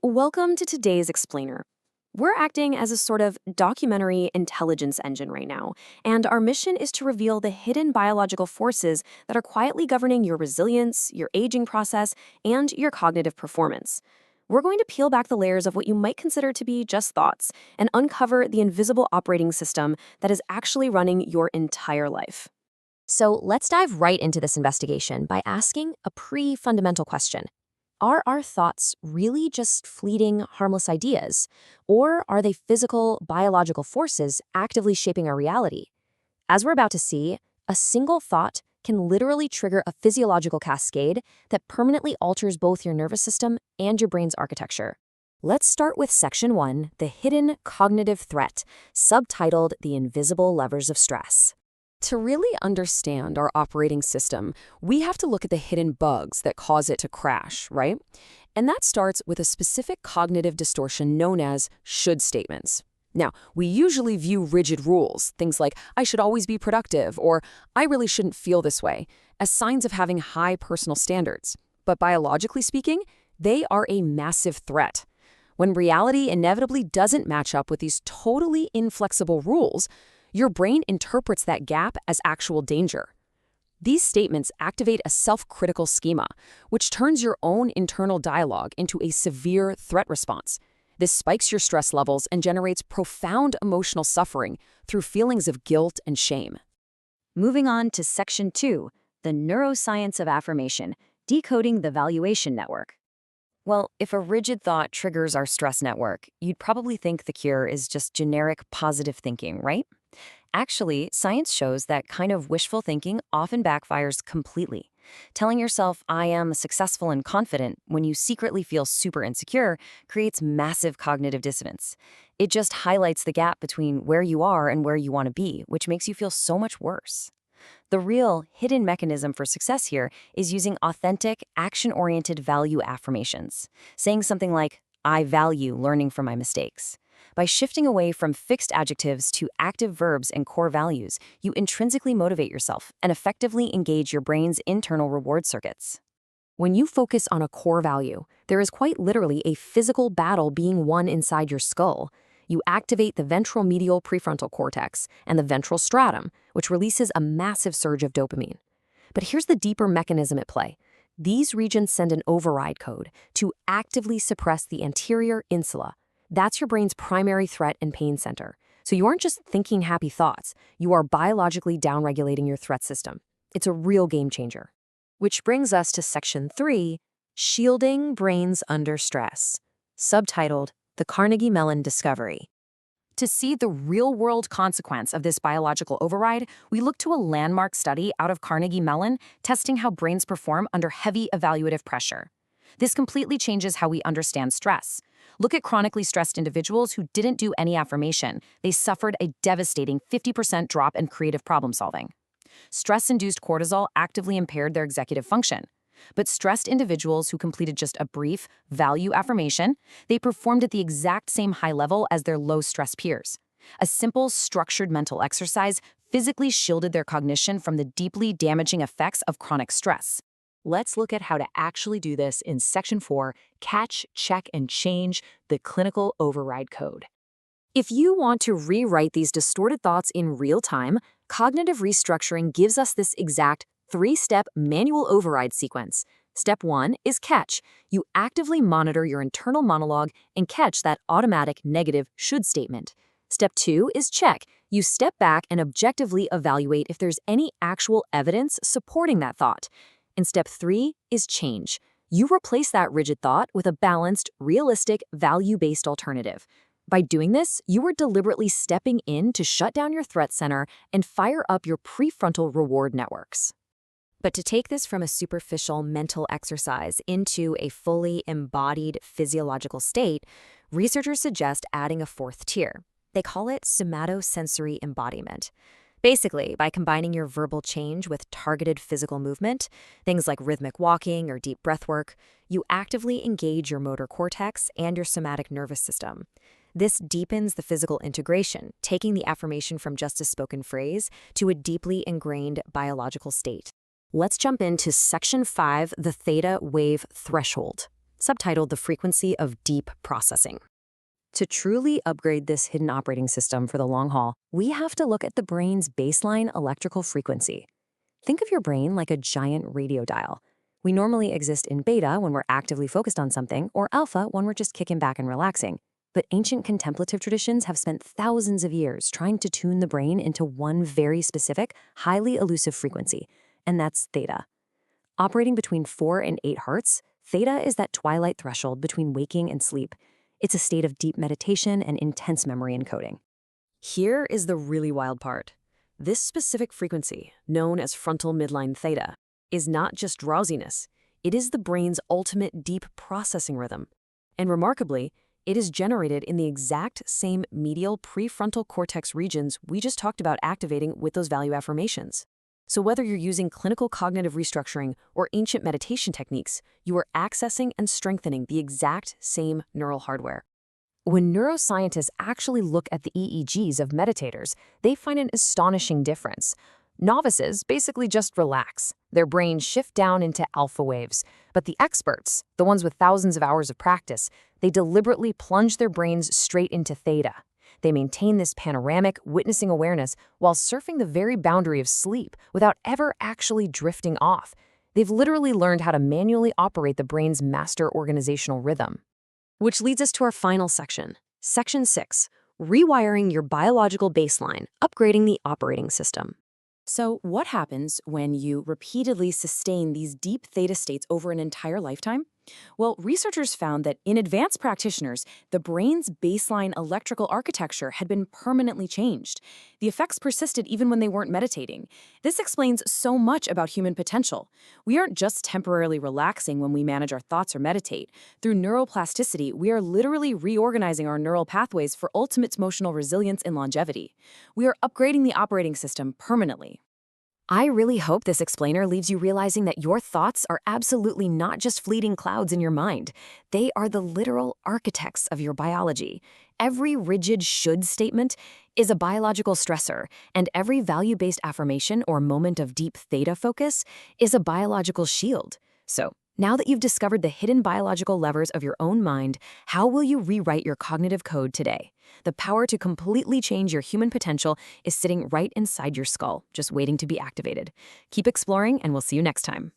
Welcome to today's explainer. We're acting as a sort of documentary intelligence engine right now, and our mission is to reveal the hidden biological forces that are quietly governing your resilience, your aging process, and your cognitive performance. We're going to peel back the layers of what you might consider to be just thoughts and uncover the invisible operating system that is actually running your entire life. So let's dive right into this investigation by asking a pre-fundamental question. Are our thoughts really just fleeting, harmless ideas? Or are they physical, biological forces actively shaping our reality? As we're about to see, a single thought can literally trigger a physiological cascade that permanently alters both your nervous system and your brain's architecture. Let's start with Section 1, the hidden cognitive threat, subtitled The Invisible Levers of Stress. To really understand our operating system, we have to look at the hidden bugs that cause it to crash, right? And that starts with a specific cognitive distortion known as should statements. Now, we usually view rigid rules, things like, I should always be productive, or I really shouldn't feel this way, as signs of having high personal standards. But biologically speaking, they are a massive threat. When reality inevitably doesn't match up with these totally inflexible rules, your brain interprets that gap as actual danger. These statements activate a self-critical schema, which turns your own internal dialogue into a severe threat response. This spikes your stress levels and generates profound emotional suffering through feelings of guilt and shame. Moving on to Section 2, the neuroscience of affirmation, decoding the valuation network. Well, if a rigid thought triggers our stress network, you'd probably think the cure is just generic positive thinking, right? Actually, science shows that kind of wishful thinking often backfires completely. Telling yourself, I am successful and confident, when you secretly feel super insecure, creates massive cognitive dissonance. It just highlights the gap between where you are and where you want to be, which makes you feel so much worse. The real, hidden mechanism for success here is using authentic, action-oriented value affirmations, saying something like, I value learning from my mistakes. By shifting away from fixed adjectives to active verbs and core values, you intrinsically motivate yourself and effectively engage your brain's internal reward circuits. When you focus on a core value, there is quite literally a physical battle being won inside your skull. You activate the ventral medial prefrontal cortex and the ventral stratum, which releases a massive surge of dopamine. But here's the deeper mechanism at play. These regions send an override code to actively suppress the anterior insula. That's your brain's primary threat and pain center. So you aren't just thinking happy thoughts, you are biologically downregulating your threat system. It's a real game changer. Which brings us to Section 3, shielding brains under stress, subtitled The Carnegie Mellon Discovery. To see the real-world consequence of this biological override, we look to a landmark study out of Carnegie Mellon testing how brains perform under heavy evaluative pressure. This completely changes how we understand stress. Look at chronically stressed individuals who didn't do any affirmation. They suffered a devastating 50% drop in creative problem solving. Stress-induced cortisol actively impaired their executive function. But stressed individuals who completed just a brief value affirmation, they performed at the exact same high level as their low-stress peers. A simple, structured mental exercise physically shielded their cognition from the deeply damaging effects of chronic stress. Let's look at how to actually do this in Section 4, Catch, Check, and Change the Clinical Override Code. If you want to rewrite these distorted thoughts in real time, cognitive restructuring gives us this exact 3-step manual override sequence. Step 1 is catch. You actively monitor your internal monologue and catch that automatic negative should statement. Step 2 is check. You step back and objectively evaluate if there's any actual evidence supporting that thought. And step 3 is change. You replace that rigid thought with a balanced, realistic, value-based alternative. By doing this, you are deliberately stepping in to shut down your threat center and fire up your prefrontal reward networks. But to take this from a superficial mental exercise into a fully embodied physiological state, researchers suggest adding a 4th tier. They call it somatosensory embodiment. Basically, by combining your verbal change with targeted physical movement, things like rhythmic walking or deep breath work, you actively engage your motor cortex and your somatic nervous system. This deepens the physical integration, taking the affirmation from just a spoken phrase to a deeply ingrained biological state. Let's jump into Section 5, the theta wave threshold. subtitled The Frequency of Deep Processing. To truly upgrade this hidden operating system for the long haul, we have to look at the brain's baseline electrical frequency. Think of your brain like a giant radio dial. We normally exist in beta when we're actively focused on something, or alpha when we're just kicking back and relaxing. But ancient contemplative traditions have spent thousands of years trying to tune the brain into one very specific, highly elusive frequency, and that's theta. Operating between 4 and 8 hertz, theta is that twilight threshold between waking and sleep. It's a state of deep meditation and intense memory encoding. Here is the really wild part. This specific frequency, known as frontal midline theta, is not just drowsiness. It is the brain's ultimate deep processing rhythm. And remarkably, it is generated in the exact same medial prefrontal cortex regions we just talked about activating with those value affirmations. So whether you're using clinical cognitive restructuring or ancient meditation techniques, you are accessing and strengthening the exact same neural hardware. When neuroscientists actually look at the EEGs of meditators, they find an astonishing difference. Novices basically just relax. Their brains shift down into alpha waves. But the experts, the ones with thousands of hours of practice, they deliberately plunge their brains straight into theta. They maintain this panoramic, witnessing awareness while surfing the very boundary of sleep without ever actually drifting off. They've literally learned how to manually operate the brain's master organizational rhythm. Which leads us to our final section, Section 6, Rewiring Your Biological Baseline, Upgrading the Operating System. So what happens when you repeatedly sustain these deep theta states over an entire lifetime? Well, researchers found that in advanced practitioners, the brain's baseline electrical architecture had been permanently changed. The effects persisted even when they weren't meditating. This explains so much about human potential. We aren't just temporarily relaxing when we manage our thoughts or meditate. Through neuroplasticity, we are literally reorganizing our neural pathways for ultimate emotional resilience and longevity. We are upgrading the operating system permanently. I really hope this explainer leaves you realizing that your thoughts are absolutely not just fleeting clouds in your mind. They are the literal architects of your biology. Every rigid should statement is a biological stressor, and every value-based affirmation or moment of deep theta focus is a biological shield. So, now that you've discovered the hidden biological levers of your own mind, how will you rewrite your cognitive code today? The power to completely change your human potential is sitting right inside your skull, just waiting to be activated. Keep exploring, and we'll see you next time.